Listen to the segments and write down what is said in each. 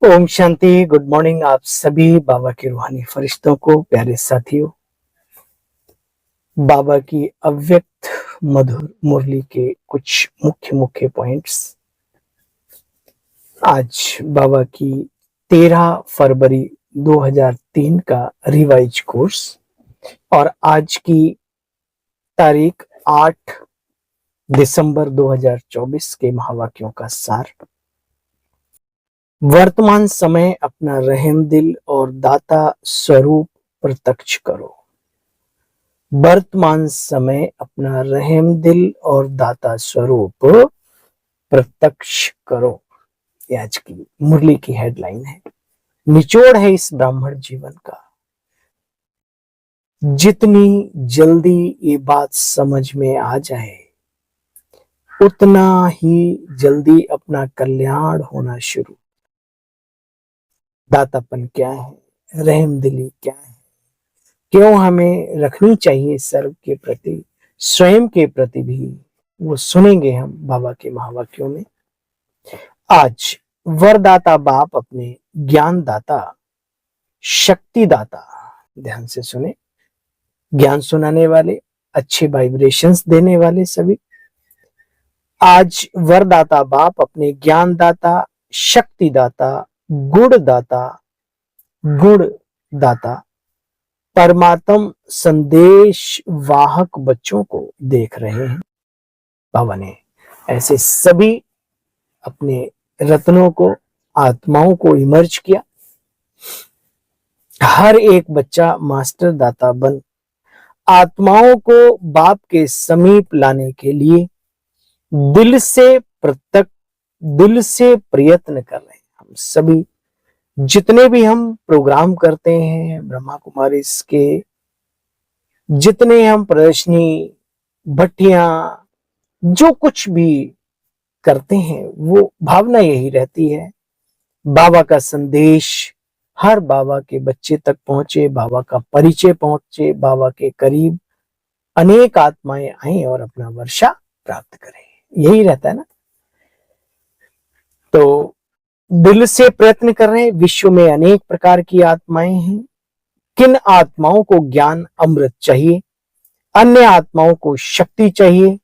Om Shanti. Good morning आप सभी बाबा के रूहानी फरिश्तों को, प्यारे साथियों। बाबा की अव्यक्त मधुर मुरली के कुछ मुख्य मुख्य पॉइंट्स। आज बाबा की 13 फरवरी 2003 का रिवाइज कोर्स और आज की तारीख 8 दिसंबर 2024 के महावाक्यों का सार। वर्तमान समय अपना रहम दिल और दाता स्वरूप प्रत्यक्ष करो। वर्तमान समय अपना रहम दिल और दाता स्वरूप प्रत्यक्ष करो। ये आज की मुरली की हेडलाइन है, निचोड़ है इस ब्राह्मण जीवन का। जितनी जल्दी ये बात समझ में आ जाए उतना ही जल्दी अपना कल्याण होना शुरू। दातापन क्या है, रहम दिली क्या है, क्यों हमें रखनी चाहिए सर्व के प्रति, स्वयं के प्रति भी, वो सुनेंगे हम बाबा के महावाक्यों में। आज वरदाता बाप अपने ज्ञान दाता, शक्ति दाता, ध्यान से सुने, ज्ञान सुनाने वाले, अच्छे वाइब्रेशंस देने वाले सभी। आज वरदाता बाप अपने ज्ञान दाता, शक्ति दाता, गुण दाता, गुण दाता, परमात्म संदेश वाहक बच्चों को देख रहे हैं। बाबा ने ऐसे सभी अपने रत्नों को, आत्माओं को इमर्ज किया। हर एक बच्चा मास्टर दाता बन आत्माओं को बाप के समीप लाने के लिए दिल से प्रयत्न कर रहे हैं। हम सभी जितने भी हम प्रोग्राम करते हैं, ब्रह्मा कुमारी के जितने हम प्रदर्शनी, भट्टियां, जो कुछ भी करते हैं, वो भावना यही रहती है बाबा का संदेश हर बाबा के बच्चे तक पहुंचे, बाबा का परिचय पहुंचे, बाबा के करीब अनेक आत्माएं आए और अपना वर्षा प्राप्त करें। यही रहता है ना। तो दिल से प्रयत्न कर रहे हैं। विश्व में अनेक प्रकार की आत्माएं हैं। किन आत्माओं को ज्ञान अमृत चाहिए, अन्य आत्माओं को शक्ति चाहिए,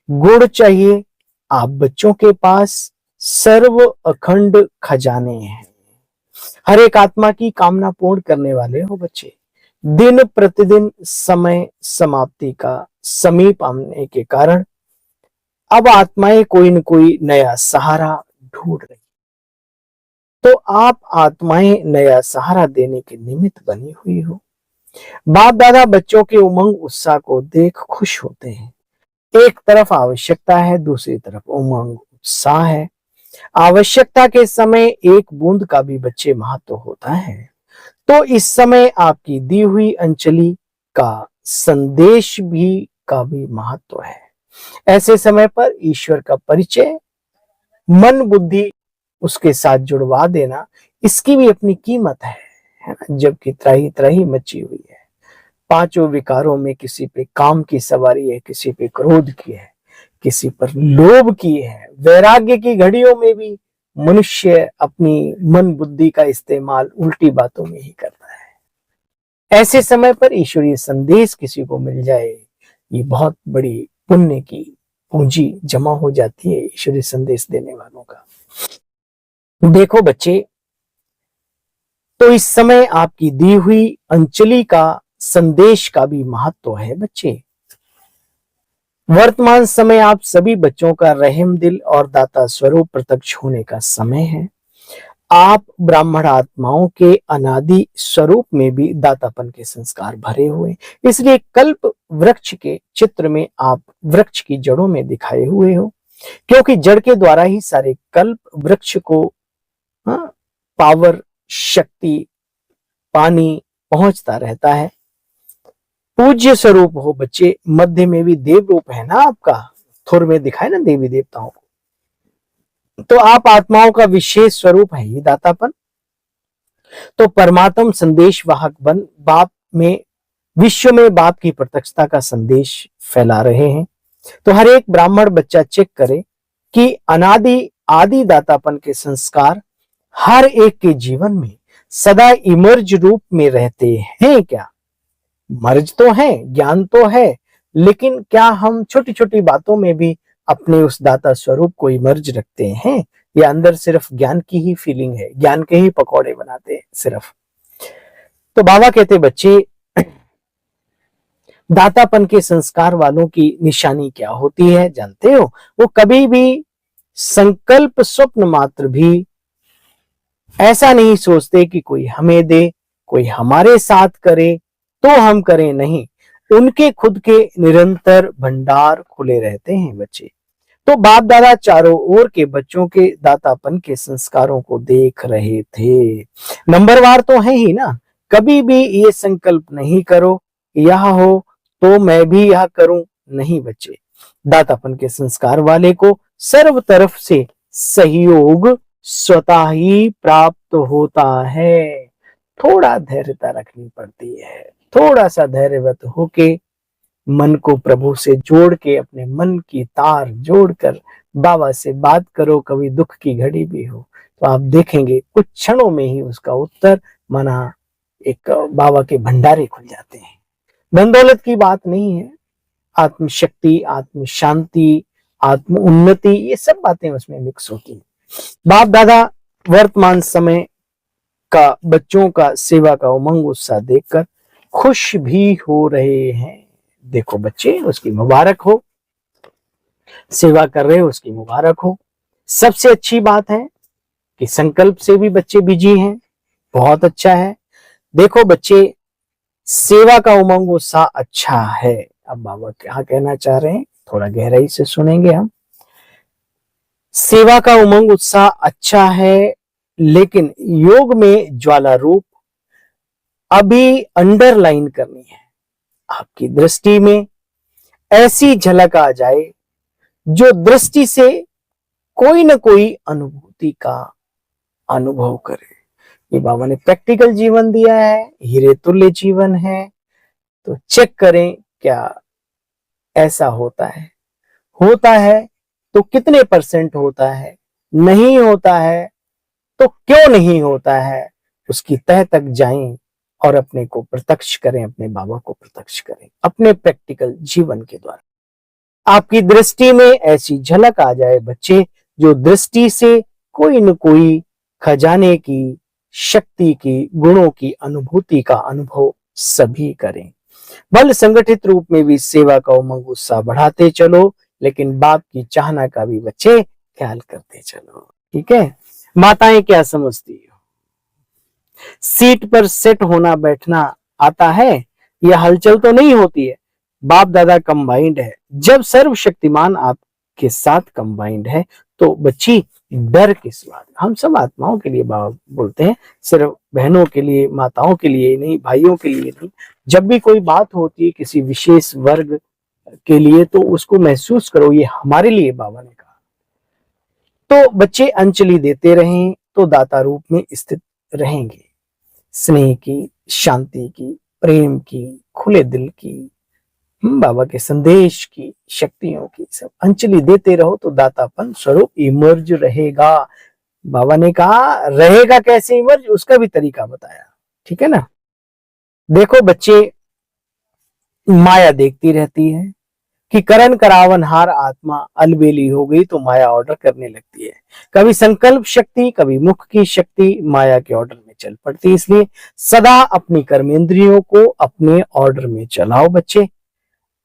गुण चाहिए। आप बच्चों के पास सर्व अखंड खजाने हैं। हर एक आत्मा की कामना पूर्ण करने वाले हो बच्चे। दिन प्रतिदिन समय समाप्ति का समीप आने के कारण अब आत्माएं कोई न कोई नया सहारा ढूंढ रही। तो आप आत्माएं नया सहारा देने के निमित्त बनी हुई हो। बाप दादा बच्चों के उमंग उत्साह को देख खुश होते हैं। एक तरफ आवश्यकता है, दूसरी तरफ उमंग उत्साह है। आवश्यकता के समय एक बूंद का भी बच्चे महत्व होता है। तो इस समय आपकी दी हुई अंजलि का संदेश भी का भी महत्व है। ऐसे समय पर ईश्वर का परिचय मन बुद्धि उसके साथ जुड़वा देना, इसकी भी अपनी कीमत है ना। जबकि त्राही त्राही मची हुई है, पांचों विकारों में किसी पे काम की सवारी है, किसी पे क्रोध की है, किसी पर लोभ की है। वैराग्य की घड़ियों में भी मनुष्य अपनी मन बुद्धि का इस्तेमाल उल्टी बातों में ही करता है। ऐसे समय पर ईश्वरीय संदेश किसी को मिल जाए, ये बहुत बड़ी पुण्य की पूंजी जमा हो जाती है ईश्वरीय संदेश देने वालों का। देखो बच्चे, तो इस समय आपकी दी हुई अंजलि का संदेश का भी महत्व है बच्चे। वर्तमान समय आप सभी बच्चों का रहम दिल और दाता स्वरूप प्रत्यक्ष होने का समय है। आप ब्राह्मण आत्माओं के अनादि स्वरूप में भी दातापन के संस्कार भरे हुए, इसलिए कल्प वृक्ष के चित्र में आप वृक्ष की जड़ों में दिखाए हुए हो, क्योंकि जड़ के द्वारा ही सारे कल्प वृक्ष को पावर, शक्ति, पानी पहुंचता रहता है। पूज्य स्वरूप हो बच्चे। मध्य में भी देव रूप है ना आपका, थुर में दिखाए ना देवी देवताओं को। तो आप आत्माओं का विशेष स्वरूप है ये दातापन। तो परमात्म संदेश वाहक बन बाप में, विश्व में बाप की प्रत्यक्षता का संदेश फैला रहे हैं। तो हर एक ब्राह्मण बच्चा चेक करे कि अनादि आदि दातापन के संस्कार हर एक के जीवन में सदा इमर्ज रूप में रहते हैं क्या? मर्ज तो है, ज्ञान तो है, लेकिन क्या हम छोटी छोटी बातों में भी अपने उस दाता स्वरूप को इमर्ज रखते हैं, या अंदर सिर्फ ज्ञान की ही फीलिंग है, ज्ञान के ही पकौड़े बनाते हैं सिर्फ? तो बाबा कहते बच्चे, दातापन के संस्कार वालों की निशानी क्या होती है जानते हो? वो कभी भी संकल्प स्वप्न मात्र भी ऐसा नहीं सोचते कि कोई हमें दे, कोई हमारे साथ करे तो हम करें, नहीं। उनके खुद के निरंतर भंडार खुले रहते हैं बच्चे। तो बाप दादा चारों ओर के बच्चों के दातापन के संस्कारों को देख रहे थे। नंबरवार तो है ही ना, कभी भी ये संकल्प नहीं करो यह हो तो मैं भी यह करूं, नहीं बच्चे। दातापन के संस्कार वाले को सर्व तरफ से सहयोग स्वतः ही प्राप्त होता है। थोड़ा धैर्यता रखनी पड़ती है, थोड़ा सा धैर्यवत होके मन को प्रभु से जोड़ के, अपने मन की तार जोड़कर बाबा से बात करो। कभी दुख की घड़ी भी हो तो आप देखेंगे कुछ क्षणों में ही उसका उत्तर माना एक बाबा के भंडारे खुल जाते हैं। धन दौलत की बात नहीं है, आत्मशक्ति, आत्म शांति, आत्म उन्नति, ये सब बातें उसमें मिक्स होती हैं। बाप दादा वर्तमान समय का बच्चों का सेवा का उमंग उत्साह देखकर खुश भी हो रहे हैं। देखो बच्चे, उसकी मुबारक हो, सेवा कर रहे हो उसकी मुबारक हो। सबसे अच्छी बात है कि संकल्प से भी बच्चे बिजी हैं, बहुत अच्छा है। देखो बच्चे, सेवा का उमंग उत्साह अच्छा है। अब बाबा क्या कहना चाह रहे हैं थोड़ा गहराई से सुनेंगे हम। सेवा का उमंग उत्साह अच्छा है, लेकिन योग में ज्वाला रूप अभी अंडरलाइन करनी है। आपकी दृष्टि में ऐसी झलक आ जाए जो दृष्टि से कोई न कोई अनुभूति का अनुभव करे। ये बाबा ने प्रैक्टिकल जीवन दिया है, हीरे तुल्य जीवन है, तो चेक करें क्या ऐसा होता है। होता है तो कितने परसेंट होता है, नहीं होता है तो क्यों नहीं होता है, उसकी तह तक जाएं और अपने को प्रत्यक्ष करें, अपने बाबा को प्रत्यक्ष करें अपने प्रैक्टिकल जीवन के द्वारा। आपकी दृष्टि में ऐसी झलक आ जाए बच्चे, जो दृष्टि से कोई न कोई खजाने की, शक्ति की, गुणों की अनुभूति का अनुभव सभी करें। बल संगठित रूप में भी सेवा का उमंग उत्साह बढ़ाते चलो, लेकिन बाप की चाहना का भी बच्चे ख्याल करते चलो। ठीक है? माताएं क्या समझती हो? सीट पर सेट होना बैठना आता है, यह हलचल तो नहीं होती है। बाप दादा कंबाइंड है। जब सर्वशक्तिमान आपके साथ कंबाइंड है तो बच्ची डर किस बात? हम सब आत्माओं के लिए बाबा बोलते हैं, सिर्फ बहनों के लिए, माताओं के लिए नहीं, भाइयों के लिए नहीं। जब भी कोई बात होती है किसी विशेष वर्ग के लिए तो उसको महसूस करो ये हमारे लिए बाबा ने कहा। तो बच्चे अंजलि देते रहें तो दाता रूप में स्थित रहेंगे। स्नेह की, शांति की, प्रेम की, खुले दिल की, बाबा के संदेश की, शक्तियों की, सब अंजलि देते रहो तो दातापन स्वरूप इमर्ज रहेगा। बाबा ने कहा रहेगा कैसे इमर्ज, उसका भी तरीका बताया। ठीक है ना? देखो बच्चे, माया देखती रहती है कि करण करावन हार आत्मा अलबेली हो गई तो माया ऑर्डर करने लगती है। कभी संकल्प शक्ति, कभी मुख की शक्ति माया के ऑर्डर में चल पड़ती है। इसलिए सदा अपनी कर्मेंद्रियों को अपने ऑर्डर में चलाओ बच्चे।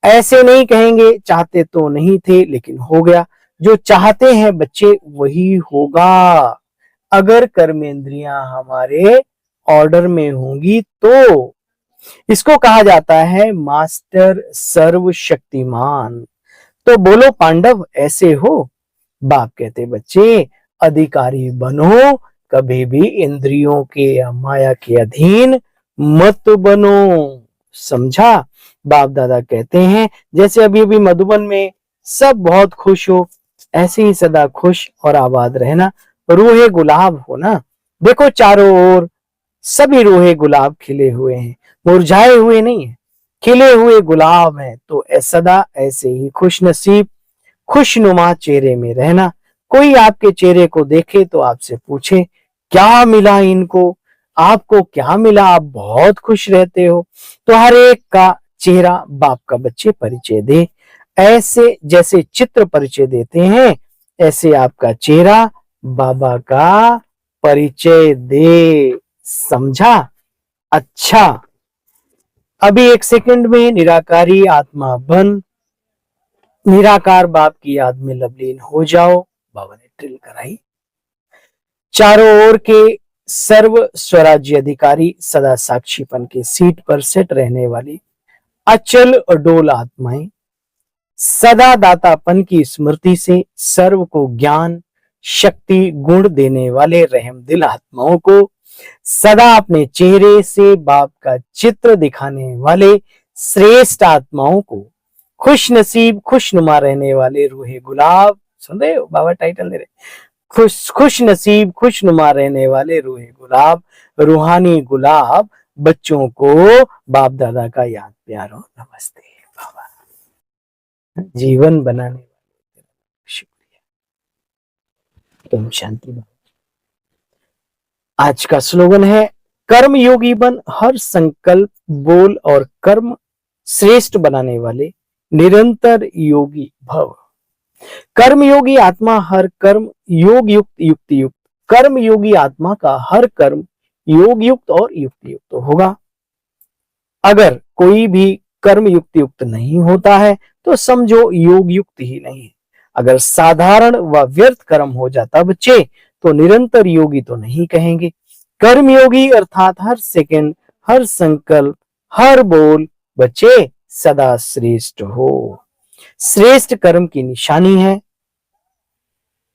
ऐसे नहीं कहेंगे चाहते तो नहीं थे लेकिन हो गया। जो चाहते हैं बच्चे वही होगा। अगर कर्मेंद्रियां हमारे ऑर्डर में होंगी तो इसको कहा जाता है मास्टर सर्वशक्तिमान। तो बोलो पांडव ऐसे हो? बाप कहते बच्चे अधिकारी बनो, कभी भी इंद्रियों के या माया के अधीन मत बनो। समझा? बाप दादा कहते हैं जैसे अभी अभी मधुबन में सब बहुत खुश हो, ऐसे ही सदा खुश और आबाद रहना। रूहे गुलाब हो ना, देखो चारों ओर सभी रूहे गुलाब खिले हुए हैं, मुरझाए हुए नहीं है, खिले हुए गुलाब हैं। तो सदा ऐसे ही खुश नसीब, खुशनुमा चेहरे में रहना। कोई आपके चेहरे को देखे तो आपसे पूछे क्या मिला इनको, आपको क्या मिला, आप बहुत खुश रहते हो। तो हर एक का चेहरा बाप का बच्चे परिचय दे। ऐसे जैसे चित्र परिचय देते हैं, ऐसे आपका चेहरा बाबा का परिचय दे। समझा? अच्छा, अभी एक सेकंड में निराकारी आत्मा बन, निराकार बाप की याद में लवलीन हो जाओ। बाबा ने ड्रिल कराई। चारों ओर के सर्व स्वराज्य अधिकारी, सदा साक्षीपन के सीट पर सेट रहने वाली अचल अडोल आत्माएं, सदा दातापन की स्मृति से सर्व को ज्ञान शक्ति गुण देने वाले रहम दिल आत्माओं को, सदा अपने चेहरे से बाप का चित्र दिखाने वाले श्रेष्ठ आत्माओं को, खुश नसीब खुशनुमा रहने वाले रूहे गुलाब, सुन रहे हो बाबा टाइटल दे रहे, खुश नसीब खुशनुमा रहने वाले रूहे गुलाब, रूहानी गुलाब बच्चों को बाप दादा का याद प्यार और नमस्ते। बाबा जीवन बनाने वाले शुक्रिया। तुम शांति बाबा। आज का स्लोगन है, कर्म योगी बन, हर संकल्प बोल और कर्म श्रेष्ठ बनाने वाले निरंतर योगी भव। कर्म योगी आत्मा हर कर्म योग युक्त युक्ति युक्त, कर्म योगी आत्मा का हर कर्म योग युक्त और युक्ति युक्त होगा। अगर कोई भी कर्म युक्त युक्त नहीं होता है तो समझो योग युक्त ही नहीं है। अगर साधारण व व्यर्थ कर्म हो जाता बच्चे तो निरंतर योगी तो नहीं कहेंगे। कर्म योगी अर्थात हर सेकंड, हर संकल्प, हर बोल बच्चे सदा श्रेष्ठ हो। श्रेष्ठ कर्म की निशानी है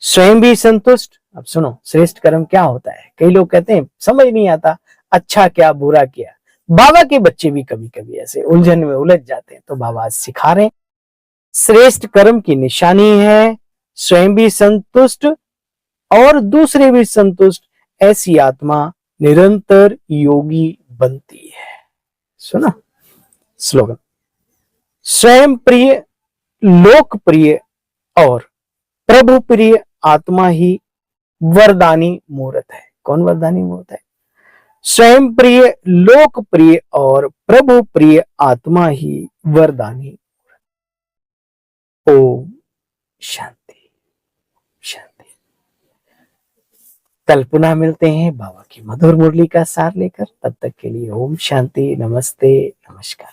स्वयं भी संतुष्ट। अब सुनो, श्रेष्ठ कर्म क्या होता है? कई लोग कहते हैं समझ नहीं आता, अच्छा क्या बुरा क्या। बाबा के बच्चे भी कभी कभी ऐसे उलझन में उलझ जाते हैं, तो बाबा आज सिखा रहे हैं। श्रेष्ठ कर्म की निशानी है स्वयं भी संतुष्ट और दूसरे भी संतुष्ट, ऐसी आत्मा निरंतर योगी बनती है। सुना स्लोगन, स्वयं प्रिय, लोकप्रिय और प्रभु प्रिय आत्मा ही वरदानी मूर्त है। कौन वरदानी मूर्त है? स्वयं प्रिय, लोकप्रिय और प्रभु प्रिय आत्मा ही वरदानी। ओम शांति शांति। कल पुनः मिलते हैं बाबा की मधुर मुरली का सार लेकर। तब तक के लिए ओम शांति, नमस्ते, नमस्कार।